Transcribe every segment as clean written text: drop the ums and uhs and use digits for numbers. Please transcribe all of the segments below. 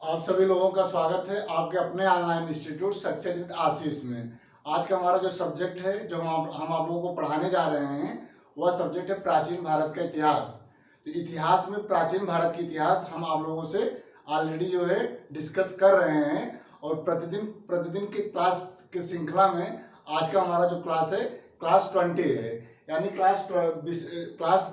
आप सभी लोगों का स्वागत है आपके अपने ऑनलाइन इंस्टीट्यूट सक्सेस विद आशीष में। आज का हमारा जो सब्जेक्ट है जो हम आप लोगों को पढ़ाने जा रहे हैं वह सब्जेक्ट है प्राचीन भारत का इतिहास। तो इतिहास में प्राचीन भारत की इतिहास हम आप लोगों से ऑलरेडी जो है डिस्कस कर रहे हैं और प्रतिदिन के क्लास की श्रृंखला में आज का हमारा जो क्लास है क्लास 20 है, यानी क्लास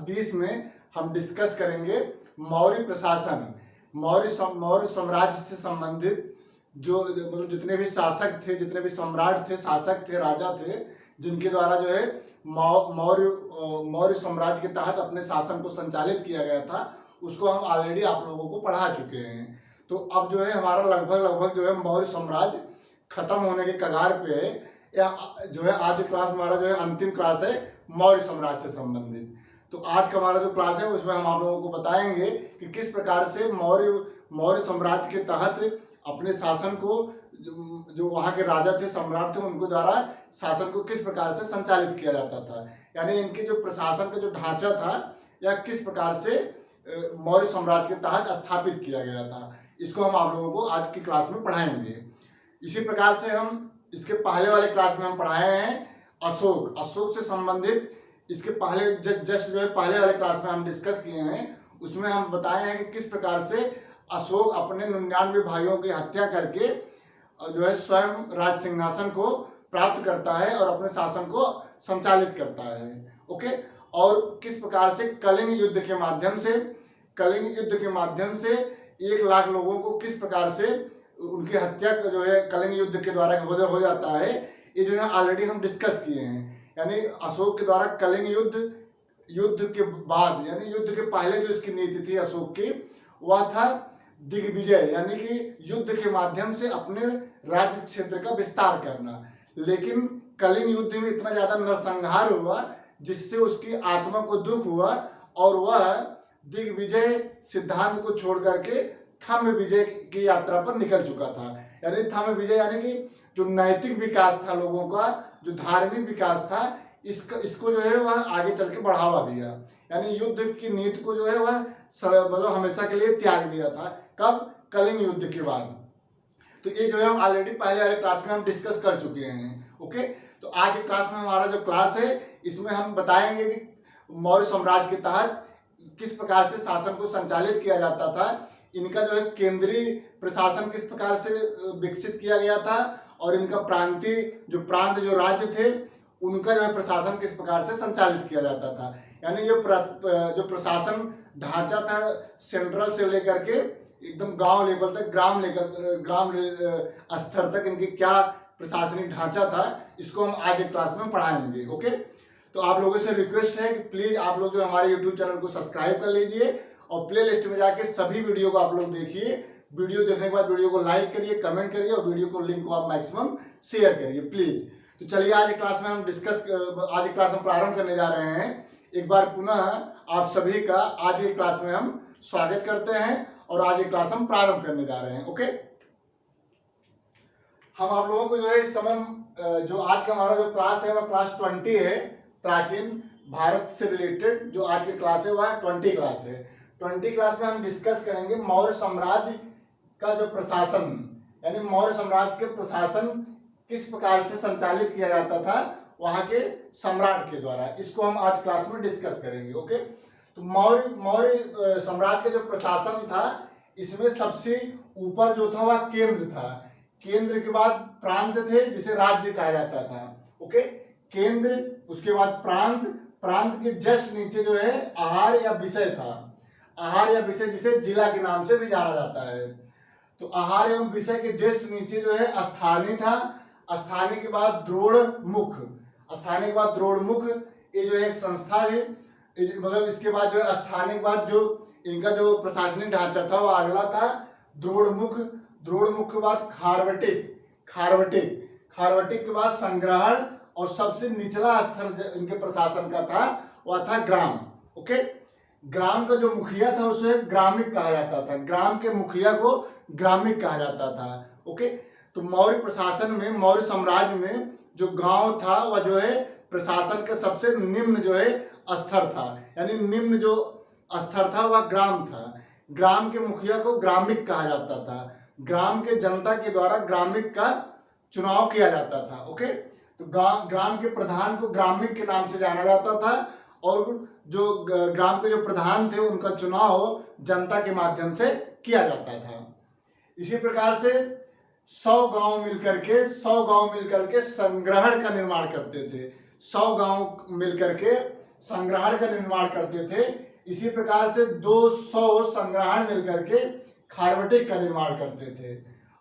20 में हम डिस्कस करेंगे मौर्य प्रशासन, मौर्य साम्राज्य से संबंधित जो मतलब जितने भी शासक थे, जितने भी सम्राट थे, शासक थे, राजा थे, जिनके द्वारा जो है मौर्य साम्राज्य के तहत अपने शासन को संचालित किया गया था, उसको हम ऑलरेडी आप लोगों को पढ़ा चुके हैं। तो अब जो है हमारा लगभग जो है मौर्य साम्राज्य खत्म होने के कगार पे है, या जो है आज क्लास हमारा जो है अंतिम क्लास है मौर्य साम्राज्य से संबंधित। तो आज का हमारा जो क्लास है उसमें हम आप लोगों को बताएंगे कि किस प्रकार से मौर्य साम्राज्य के तहत अपने शासन को जो वहाँ के राजा थे, सम्राट थे, उनके द्वारा शासन को किस प्रकार से संचालित किया जाता था, यानी इनके जो प्रशासन का जो ढांचा था या किस प्रकार से मौर्य साम्राज्य के तहत स्थापित किया गया था, इसको हम आप लोगों को आज की क्लास में पढ़ाएंगे। इसी प्रकार से हम इसके पहले वाले क्लास में हम पढ़ाए हैं अशोक से संबंधित। इसके पहले जस्ट जो है पहले वाले क्लास में हम डिस्कस किए हैं, उसमें हम बताए हैं कि किस प्रकार से अशोक अपने 99 भाइयों की हत्या करके जो है स्वयं राज सिंहासन को प्राप्त करता है और अपने शासन को संचालित करता है। ओके, और किस प्रकार से कलिंग युद्ध के माध्यम से 1 लाख लोगों को किस प्रकार से उनकी हत्या जो है कलिंग युद्ध के द्वारा हो जाता है, ये जो है ऑलरेडी हम डिस्कस किए हैं। यानी अशोक के द्वारा कलिंग युद्ध के बाद, यानी युद्ध के पहले जो इसकी नीति थी अशोक की, वह था दिग्विजय, यानी कि युद्ध के माध्यम से अपने राज्य क्षेत्र का विस्तार करना। लेकिन कलिंग युद्ध में इतना ज़्यादा नरसंहार हुआ जिससे उसकी आत्मा को दुख हुआ और वह दिग्विजय सिद्धांत को छोड़ करके थम्ब विजय की यात्रा पर निकल चुका था। यानी थम्ब विजय यानी कि जो नैतिक विकास था लोगों का, जो धार्मिक विकास था, इसको जो है वह आगे चल के बढ़ावा दिया। यानी युद्ध की नीति को जो है वह मतलब हमेशा के लिए त्याग दिया था। कब? कलिंग युद्ध के बाद। तो ये जो है हम ऑलरेडी पहले वाले क्लास में हम डिस्कस कर चुके हैं। ओके, तो आज के क्लास में हमारा जो क्लास है इसमें हम बताएंगे कि मौर्य साम्राज्य के तहत किस प्रकार से शासन को संचालित किया जाता था, इनका जो है केंद्रीय प्रशासन किस प्रकार से विकसित किया गया था और इनका प्रांत जो राज्य थे उनका जो है प्रशासन किस प्रकार से संचालित किया जाता था। यानी जो प्रशासन ढांचा था सेंट्रल से लेकर के एकदम गांव लेवल तक, ग्राम स्तर तक इनकी क्या प्रशासनिक ढांचा था, इसको हम आज एक क्लास में पढ़ाएंगे। ओके, तो आप लोगों से रिक्वेस्ट है कि प्लीज़ आप लोग जो हमारे यूट्यूब चैनल को सब्सक्राइब कर लीजिए और प्ले लिस्ट में जाके सभी वीडियो को आप लोग देखिए। वीडियो देखने के बाद वीडियो को लाइक करिए, कमेंट करिए और वीडियो को लिंक को आप मैक्सिमम शेयर करिए प्लीज़। तो चलिए आज क्लास में हम प्रारंभ करने जा रहे हैं। एक बार पुनः आप सभी का आज की क्लास में हम स्वागत करते हैं और आज की क्लास हम प्रारंभ करने जा रहे हैं। ओके, हम आप लोगों को जो है इस समय जो आज का हमारा जो क्लास है वह क्लास 20 है। प्राचीन भारत से रिलेटेड जो आज की क्लास है वह 20 क्लास है। 20 क्लास में हम डिस्कस करेंगे मौर्य साम्राज्य का जो प्रशासन, यानी मौर्य साम्राज्य के प्रशासन किस प्रकार से संचालित किया जाता था वहाँ के सम्राट के द्वारा, इसको हम आज क्लास में डिस्कस करेंगे। ओके, तो मौर्य साम्राज्य का जो प्रशासन था इसमें सबसे ऊपर जो था वह केंद्र था। केंद्र के बाद प्रांत थे जिसे राज्य कहा जाता था। ओके, केंद्र, उसके बाद प्रांत के जस्ट नीचे जो है आहार या विषय था। आहार या विषय जिसे जिला के नाम से भी जाना जाता है। तो आहार एवं विषय के जस्ट नीचे जो है स्थानीय था। स्थानीय के बाद द्रोण मुख, ये जो है एक संस्था है। मतलब इसके बाद जो है स्थानीय के बाद जो इनका जो प्रशासनिक ढांचा था वह अगला था द्रोण मुख के बाद खारवटिक के बाद संग्रहण और सबसे निचला स्तर इनके प्रशासन का था वह था ग्राम। ओके, ग्राम का जो मुखिया था उसे ग्रामिक कहा जाता था। ग्राम के मुखिया को ग्रामिक कहा जाता था। ओके, तो मौर्य साम्राज्य में जो गांव था वह जो है प्रशासन का सबसे निम्न जो है स्तर था। यानी निम्न जो स्तर था वह ग्राम था। ग्राम के मुखिया को ग्रामिक कहा जाता था। ग्राम के जनता के द्वारा ग्रामिक का चुनाव किया जाता था। ओके, तो ग्राम के प्रधान को ग्रामिक के नाम से जाना जाता था और जो ग्राम के जो प्रधान थे उनका चुनाव जनता के माध्यम से किया जाता था। इसी प्रकार से 100 गांव मिलकर के संग्रहण का निर्माण करते थे। 100 गांव मिलकर के संग्रहण का निर्माण करते थे। इसी प्रकार से 200 संग्रहण मिलकर के खारवटे का निर्माण करते थे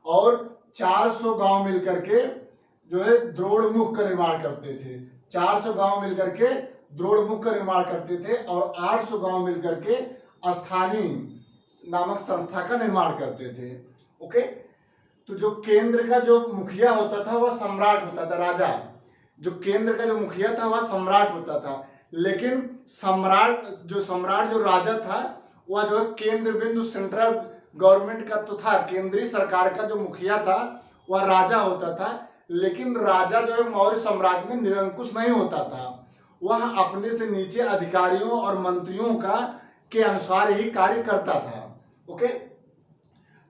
और 400 गांव मिलकर के जो है द्रोणमुख का निर्माण करते थे। 400 गांव मिलकर के द्रोणमुख का निर्माण करते थे और 800 गांव मिलकर के स्थानीय नामक संस्था का निर्माण करते थे। ओके, तो जो केंद्र का जो मुखिया होता था वह सम्राट होता था, राजा। जो केंद्र का जो मुखिया था वह सम्राट होता था, लेकिन सम्राट जो राजा था वह जो केंद्र बिंदु सेंट्रल गवर्नमेंट का तो था, केंद्रीय सरकार का जो मुखिया था वह राजा होता था। लेकिन राजा जो है मौर्य साम्राज्य में निरंकुश नहीं होता था, वह अपने से नीचे अधिकारियों और मंत्रियों के अनुसार ही कार्य करता था। ओके,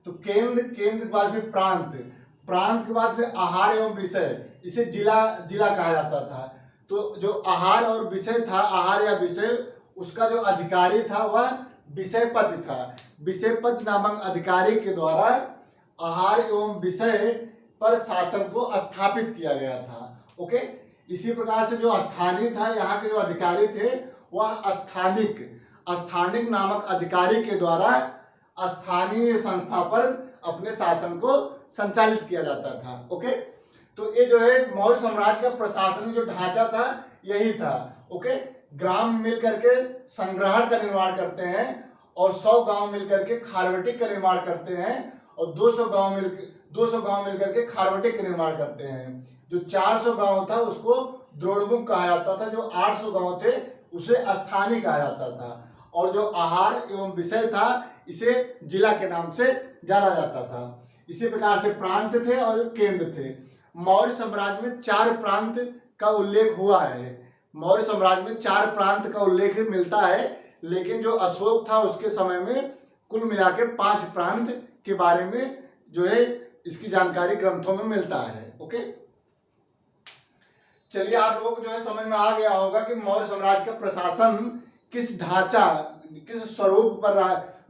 तो केंद्र के बाद फिर प्रांत के बाद फिर आहार एवं विषय, इसे जिला कहा जाता था। तो जो आहार और विषय था, आहार या विषय, उसका जो अधिकारी था वह विषय पद था। विषय पद नामक अधिकारी के द्वारा आहार एवं विषय पर शासन को स्थापित किया गया था। ओके, इसी प्रकार से जो स्थानीय था, यहाँ के जो अधिकारी थे वह स्थानिक नामक अधिकारी के द्वारा स्थानीय संस्था पर अपने शासन को संचालित किया जाता था। ओके, तो ये जो है मौर्य साम्राज्य का प्रशासनिक जो ढांचा था यही था। ओके, ग्राम मिलकर के संग्रहण का निर्माण करते हैं और 100 गांव मिलकर के खारवटी का निर्माण करते हैं और 200 गांव मिलकर के खारवटी का निर्माण करते हैं। जो 400 गांव था उसको द्रोणमुख कहा जाता था, जो 800 गांव थे उसे स्थानीय कहा जाता था और जो आहार एवं विषय था इसे जिला के नाम से जाना जाता था। इसी प्रकार से प्रांत थे और केंद्र थे। मौर्य साम्राज्य में 4 प्रांत का उल्लेख हुआ है। मौर्य साम्राज्य में 4 प्रांत का उल्लेख मिलता है, लेकिन जो अशोक था उसके समय में कुल मिला के 5 प्रांत के बारे में जो है इसकी जानकारी ग्रंथों में मिलता है। ओके, चलिए आप लोग जो है समझ में आ गया होगा कि मौर्य साम्राज्य का प्रशासन किस ढांचा, किस स्वरूप पर,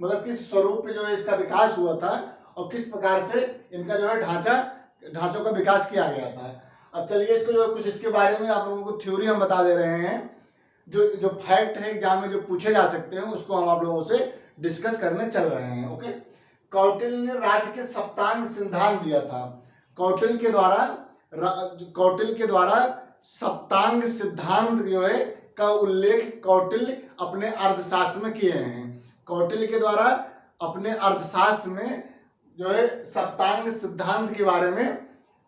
मतलब किस स्वरूप पे जो है इसका विकास हुआ था और किस प्रकार से इनका जो है ढांचों का विकास किया गया था। अब चलिए इसको जो है कुछ इसके बारे में आप लोगों को थ्योरी हम बता दे रहे हैं। जो फैक्ट है एग्जाम में जो पूछे जा सकते हैं उसको हम आप लोगों से डिस्कस करने चल रहे हैं। ओके, कौटिल्य ने राज्य के सप्तांग सिद्धांत दिया था। कौटिल्य के द्वारा सप्तांग सिद्धांत जो है का उल्लेख कौटिल्य अपने अर्थशास्त्र में किए हैं। कौटिल्य के द्वारा अपने अर्थशास्त्र में जो है सप्तांग सिद्धांत के बारे में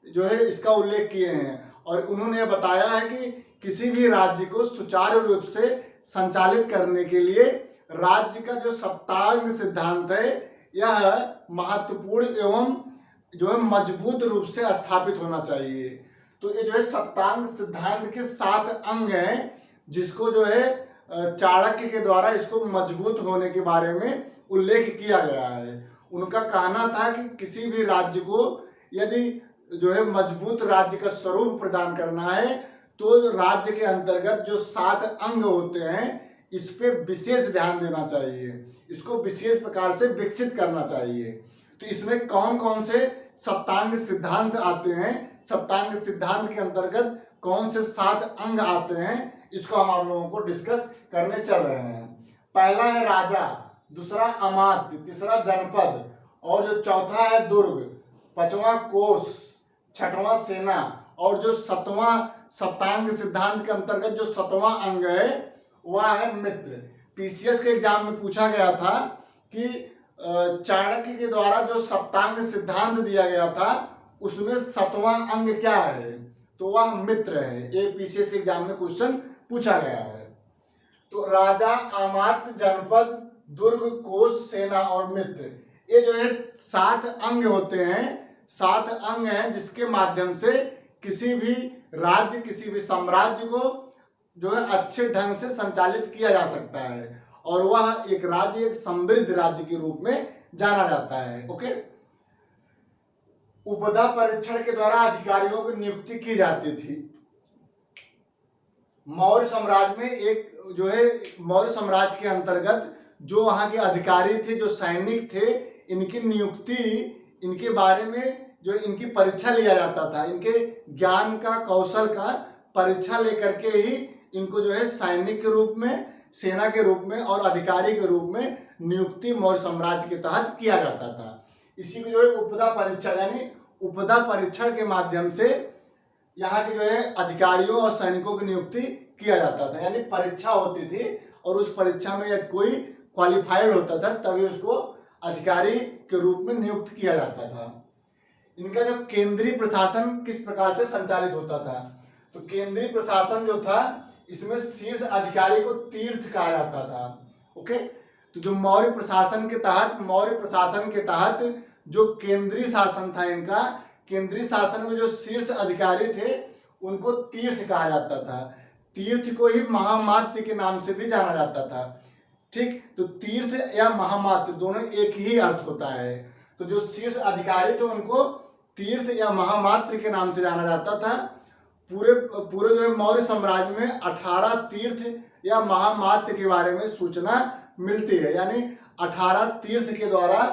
जो है इसका उल्लेख किए हैं और उन्होंने बताया है कि किसी भी राज्य को सुचारू रूप से संचालित करने के लिए राज्य का जो सप्तांग सिद्धांत है यह महत्वपूर्ण एवं जो है मजबूत रूप से स्थापित होना चाहिए। तो ये जो है सप्तांग सिद्धांत के 7 अंग हैं जिसको जो है चाणक्य के द्वारा इसको मजबूत होने के बारे में उल्लेख किया गया है। उनका कहना था कि किसी भी राज्य को यदि जो है मजबूत राज्य का स्वरूप प्रदान करना है तो राज्य के अंतर्गत जो 7 अंग होते हैं इस पे विशेष ध्यान देना चाहिए, इसको विशेष प्रकार से विकसित करना चाहिए। तो इसमें कौन कौन से सप्तांग सिद्धांत आते हैं, सप्तांग सिद्धांत के अंतर्गत कौन से 7 अंग आते हैं, इसको हम आप लोगों को डिस्कस करने चल रहे हैं। पहला है राजा, दूसरा अमात्य, तीसरा जनपद और जो चौथा है दुर्ग, 5वां कोष, 6वां सेना और जो 7वां सप्तांग सिद्धांत के अंतर्गत जो 7वां अंग है वह है मित्र। पीसीएस के एग्जाम में पूछा गया था कि चाणक्य के द्वारा जो सप्तांग सिद्धांत दिया गया था उसमें 7वां अंग क्या है, तो वह मित्र है। ये पीसीएस के एग्जाम में क्वेश्चन पूछा गया है। तो राजा, अमात्य, जनपद, दुर्ग, कोष, सेना और मित्र, ये जो है 7 अंग होते हैं, 7 अंग हैं जिसके माध्यम से किसी भी राज्य, किसी भी साम्राज्य को जो है अच्छे ढंग से संचालित किया जा सकता है। और वह एक राज्य, एक समृद्ध राज्य के रूप में जाना जाता है। ओके, उपदा परीक्षण के द्वारा अधिकारियों की नियुक्ति की जाती थी। मौर्य साम्राज्य में एक जो है, मौर्य साम्राज्य के अंतर्गत जो वहां के अधिकारी थे, जो सैनिक थे, इनकी नियुक्ति, इनके बारे में जो इनकी परीक्षा लिया जाता था, इनके ज्ञान का, कौशल का परीक्षा लेकर के ही इनको जो है सैनिक के रूप में, सेना के रूप में और अधिकारी के रूप में नियुक्ति मौर्य साम्राज्य के तहत किया जाता था। इसी को जो है उपदा परीक्षा, यानी उपदा परीक्षण के माध्यम से यहाँ के जो है अधिकारियों और सैनिकों की नियुक्ति किया जाता था। यानी परीक्षा होती थी और उस परीक्षा में यदि कोई क्वालिफाइड होता था तभी उसको अधिकारी के रूप में नियुक्त किया जाता था। इनका जो केंद्रीय प्रशासन किस प्रकार से संचालित होता था, तो केंद्रीय प्रशासन जो था इसमें शीर्ष अधिकारी को तीर्थ कहा जाता था। ओके, तो जो मौर्य प्रशासन के तहत जो केंद्रीय शासन था इनका, केंद्रीय शासन में जो शीर्ष अधिकारी थे उनको तीर्थ कहा जाता था। तीर्थ को ही महामात्य के नाम से भी जाना जाता था। ठीक, तो तीर्थ या महामात्य दोनों एक ही अर्थ होता है। तो जो शीर्ष अधिकारी थे उनको तीर्थ या महामात्र के नाम से जाना जाता था। पूरे जो है मौर्य साम्राज्य में 18 तीर्थ या महामात्र के बारे में सूचना मिलती है। यानी 18 तीर्थ के द्वारा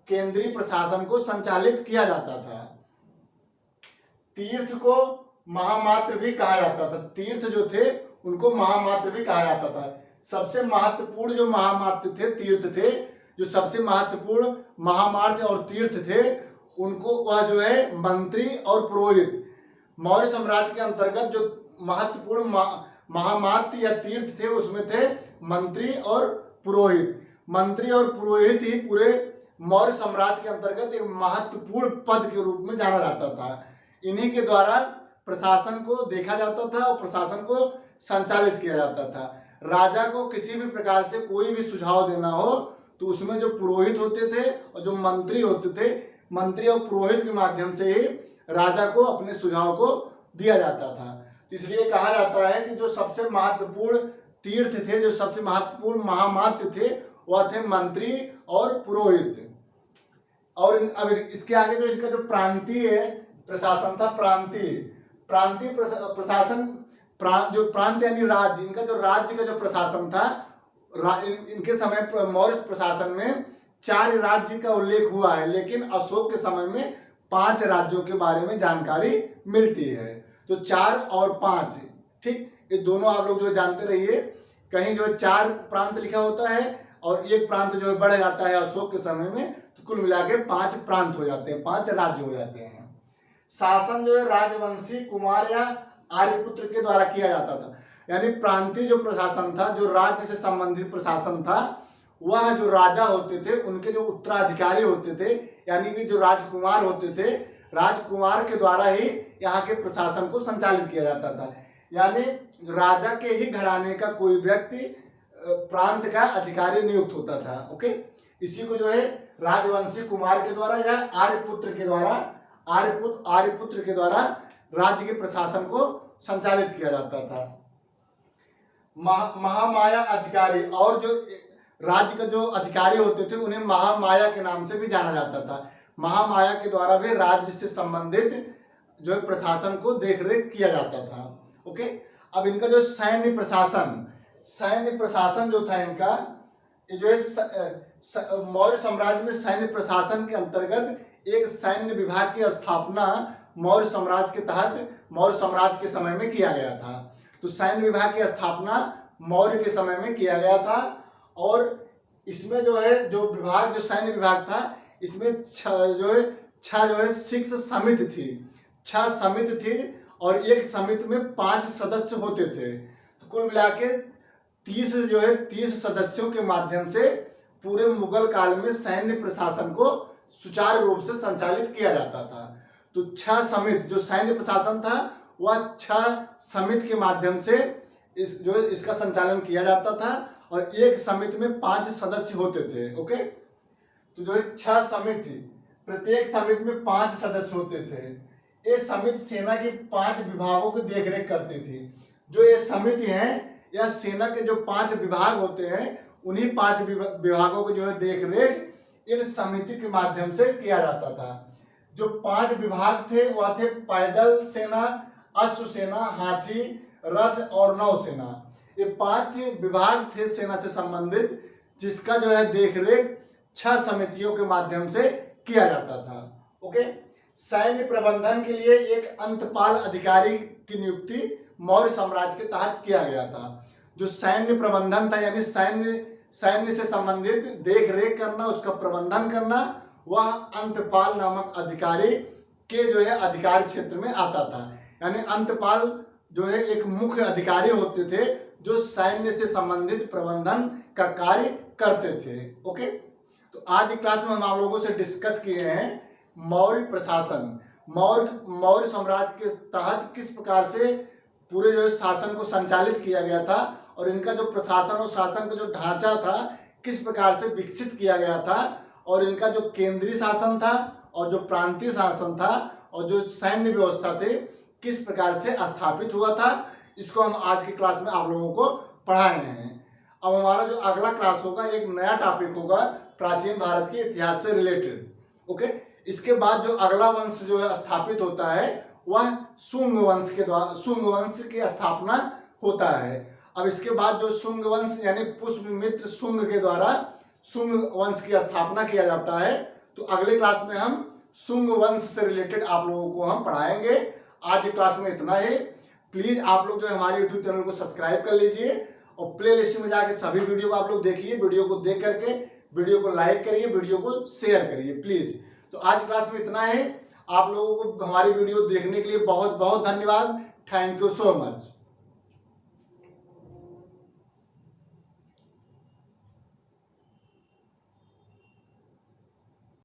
केंद्रीय प्रशासन को संचालित किया जाता था। तीर्थ को महामात्र भी कहा जाता था। तीर्थ जो थे उनको महामात्र भी कहा जाता था। सबसे महत्वपूर्ण जो महामात्र थे, तीर्थ थे, जो सबसे महत्वपूर्ण महामात्र और तीर्थ थे, उनको वह जो है मंत्री और पुरोहित, मौर्य साम्राज्य के अंतर्गत जो महत्वपूर्ण महामात्र या तीर्थ थे उसमें थे मंत्री और पुरोहित। मंत्री और पुरोहित ही पूरे मौर्य साम्राज्य के अंतर्गत एक महत्वपूर्ण पद के रूप में जाना जाता था। इन्हीं के द्वारा प्रशासन को देखा जाता था और प्रशासन को संचालित किया जाता था। राजा को किसी भी प्रकार से कोई भी सुझाव देना हो तो उसमें जो पुरोहित होते थे और जो मंत्री होते थे, मंत्री और पुरोहित के माध्यम से ही राजा को अपने सुझाव को दिया जाता था। इसलिए कहा जाता है कि जो सबसे महत्वपूर्ण तीर्थ थे, जो सबसे महत्वपूर्ण महामात्र थे, वह थे मंत्री और पुरोहित। और अब इसके आगे जो इनका जो प्रांतीय प्रशासन था, प्रांतीय प्रशासन, जो प्रांत यानी राज्य, इनका जो राज्य का जो प्रशासन था, इनके समय मौर्य प्रशासन में 4 राज्य का उल्लेख हुआ है, लेकिन अशोक के समय में 5 राज्यों के बारे में जानकारी मिलती है। तो 4 और 5, ठीक, ये दोनों आप लोग जो जानते रहिए। कहीं जो 4 प्रांत लिखा होता है और एक प्रांत जो है बढ़ जाता है अशोक के समय में, तो कुल मिला के 5 प्रांत हो जाते हैं, 5 राज्य हो जाते हैं। शासन जो है राजवंशी, कुमार या आर्यपुत्र के द्वारा किया जाता था। यानी प्रांतीय जो प्रशासन था, जो राज्य से संबंधित प्रशासन था, वह जो राजा होते थे उनके जो उत्तराधिकारी होते थे, यानी कि जो राजकुमार होते थे, राजकुमार के द्वारा ही यहाँ के प्रशासन को संचालित किया जाता था। यानी राजा के ही घराने का कोई व्यक्ति प्रांत का अधिकारी नियुक्त होता था। ओके, इसी को जो है राजवंशी कुमार के द्वारा या आर्यपुत्र के द्वारा राज्य के प्रशासन को संचालित किया जाता था। महामाया अधिकारी, और जो राज्य का जो अधिकारी होते थे उन्हें महामाया के नाम से भी जाना जाता था। महामाया के द्वारा भी राज्य से संबंधित जो है प्रशासन को देखरेख किया जाता था। ओके, अब इनका जो सैन्य प्रशासन जो था इनका, ये जो है मौर्य साम्राज्य में सैन्य प्रशासन के अंतर्गत एक सैन्य विभाग की स्थापना मौर्य साम्राज्य के तहत मौर्य साम्राज्य के समय में किया गया था। तो सैन्य विभाग की स्थापना मौर्य के समय में किया गया था और इसमें जो है जो सैन्य विभाग था, इसमें 6 समिति थी, 6 समिति थी और एक समिति में 5 सदस्य होते थे। तो कुल मिला के 30 सदस्यों के माध्यम से पूरे मुगल काल में सैन्य प्रशासन को सुचारू रूप से संचालित किया जाता था। तो 6 समिति, जो सैन्य प्रशासन था वह 6 समिति के माध्यम से इसका संचालन किया जाता था और एक समिति में 5 सदस्य होते थे। ओके, तो जो 6 समिति, प्रत्येक समिति में 5 सदस्य होते थे। ये समिति सेना के 5 विभागों की देखरेख करती थी। जो ये समिति है या सेना के जो 5 विभाग होते हैं उन्हीं 5 विभागों की जो है देख रेख इन समिति के माध्यम से किया जाता था। जो 5 विभाग थे वह थे पैदल सेना, अश्व सेना, हाथी, रथ और नौसेना। ये 5 विभाग थे सेना से संबंधित, जिसका जो है देख रेख 6 समितियों के माध्यम से किया जाता था। ओके, सैन्य प्रबंधन के लिए एक अंतपाल अधिकारी की नियुक्ति मौर्य साम्राज्य के तहत किया गया था। जो सैन्य प्रबंधन था यानी सैन्य से संबंधित देख रेख करना, उसका प्रबंधन करना, वह अंतपाल नामक अधिकारी के जो है अधिकार क्षेत्र में आता था। यानी अंतपाल जो है एक मुख्य अधिकारी होते थे जो सैन्य से संबंधित प्रबंधन का कार्य करते थे। ओके, तो आज की क्लास में हम आप लोगों से डिस्कस किए हैं मौर्य प्रशासन, मौर्य साम्राज्य के तहत किस प्रकार से पूरे जो शासन को संचालित किया गया था और इनका जो प्रशासन और शासन का जो ढांचा था किस प्रकार से विकसित किया गया था, और इनका जो केंद्रीय शासन था और जो प्रांतीय शासन था और जो सैन्य व्यवस्था थे किस प्रकार से स्थापित हुआ था, इसको हम आज की क्लास में आप लोगों को पढ़ाए हैं। अब हमारा जो अगला क्लास होगा एक नया टॉपिक होगा प्राचीन भारत के इतिहास से रिलेटेड। ओके, इसके बाद जो अगला वंश जो है स्थापित होता है वह शुंग वंश के द्वारा, शुंग वंश की स्थापना होता है। अब इसके बाद जो शुंग वंश यानी पुष्यमित्र शुंग के द्वारा शुंग वंश की स्थापना किया जाता है। तो अगले क्लास में हम शुंग वंश से रिलेटेड आप लोगों को हम पढ़ाएंगे। आज की क्लास में इतना ही। प्लीज आप लोग जो है हमारे यूट्यूब चैनल को सब्सक्राइब कर लीजिए और प्ले लिस्ट में जाकर सभी वीडियो को आप लोग देखिए। वीडियो को देख करके वीडियो को लाइक करिए, वीडियो को शेयर करिए प्लीज। तो आज क्लास में इतना है। आप लोगों को हमारी वीडियो देखने के लिए बहुत बहुत धन्यवाद। Thank you so much.